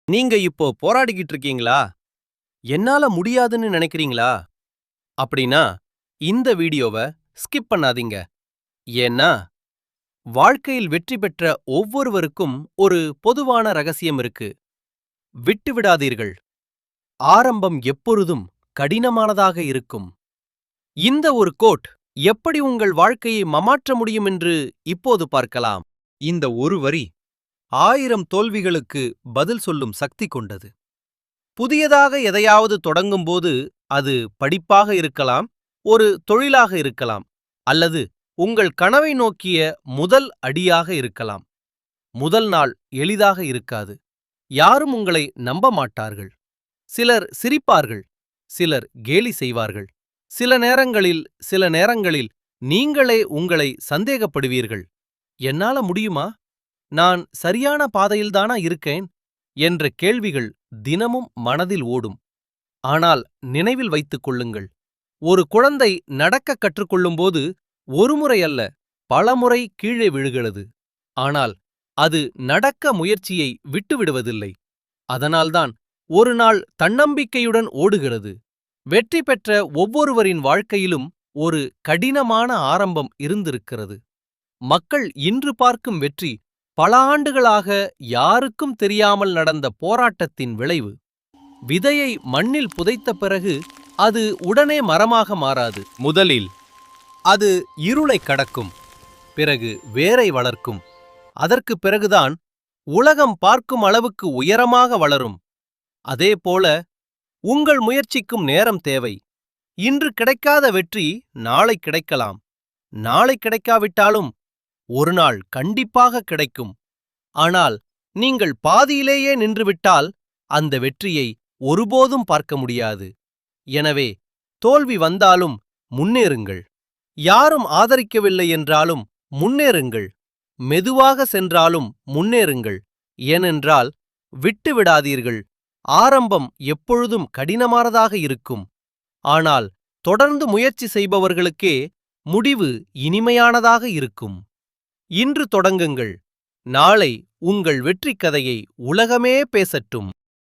நீங்க இப்போ போராடிக்கிட்டு இருக்கீங்களா? என்னால முடியாதுன்னு நினைக்கிறீங்களா? அப்படின்னா, இந்த வீடியோவ ஸ்கிப் பண்ணாதீங்க. ஏன்னா, வாழ்க்கையில் வெற்றி பெற்ற ஒவ்வொருவருக்கும் ஒரு பொதுவான ரகசியம் இருக்கு. விட்டு விடாதீர்கள். ஆரம்பம் எப்பொழுதும் கடினமானதாக இருக்கும். இந்த ஒரு கோட் எப்படி உங்கள் வாழ்க்கையை மாற்ற முடியும் என்று இப்போது பார்க்கலாம். இந்த ஒரு வரி 1000 தோல்விகளுக்கு பதில் சொல்லும் சக்தி கொண்டது. புதியதாக எதையாவது தொடங்கும்போது அது படிப்பாக இருக்கலாம், ஒரு தொழிலாக இருக்கலாம், அல்லது உங்கள் கனவை நோக்கிய முதல் அடியாக இருக்கலாம். முதல் நாள் எளிதாக இருக்காது. யாரும் உங்களை நம்ப மாட்டார்கள். சிலர் சிரிப்பார்கள், சிலர் கேலி செய்வார்கள். சில நேரங்களில் நீங்களே உங்களை சந்தேகப்படுவீர்கள். என்னால முடியுமா? நான் சரியான பாதையில்தானா இருக்கேன் என்ற கேள்விகள் தினமும் மனதில் ஓடும். ஆனால் நினைவில் வைத்துக் கொள்ளுங்கள், ஒரு குழந்தை நடக்கக் கற்றுக்கொள்ளும்போது ஒருமுறை அல்ல, பலமுறை கீழே விழுகிறது. ஆனால் அது நடக்க முயற்சியை விட்டுவிடுவதில்லை. அதனால்தான் ஒரு நாள் தன்னம்பிக்கையுடன் ஓடுகிறது. வெற்றி பெற்ற ஒவ்வொருவரின் வாழ்க்கையிலும் ஒரு கடினமான ஆரம்பம் இருந்திருக்கிறது. மக்கள் இன்று பார்க்கும் வெற்றி பல ஆண்டுகளாக யாருக்கும் தெரியாமல் நடந்த போராட்டத்தின் விளைவு. விதையை மண்ணில் புதைத்த பிறகு அது உடனே மரமாக மாறாது. முதலில் அது இருளை கடக்கும், பிறகு வேரை வளர்க்கும், அதற்குப் பிறகுதான் உலகம் பார்க்கும் அளவுக்கு உயரமாக வளரும். அதேபோல உங்கள் முயற்சிக்கும் நேரம் தேவை. இன்று கிடைக்காத வெற்றி நாளை கிடைக்கலாம். நாளை கிடைக்காவிட்டாலும் ஒரு நாள் கண்டிப்பாக கிடைக்கும். ஆனால் நீங்கள் பாதியிலேயே நின்றுவிட்டால் அந்த வெற்றியை ஒருபோதும் பார்க்க முடியாது. எனவே தோல்வி வந்தாலும் முன்னேறுங்கள். யாரும் ஆதரிக்கவில்லை என்றாலும் முன்னேறுங்கள். மெதுவாக சென்றாலும் முன்னேறுங்கள். ஏனென்றால் விட்டு விடாதீர்கள். ஆரம்பம் எப்பொழுதும் கடினமானதாக இருக்கும். ஆனால் தொடர்ந்து முயற்சி செய்பவர்களுக்கே முடிவு இனிமையானதாக இருக்கும். இன்று தொடங்குங்கள். நாளை உங்கள் வெற்றிக் கதையை உலகமே பேசட்டும்.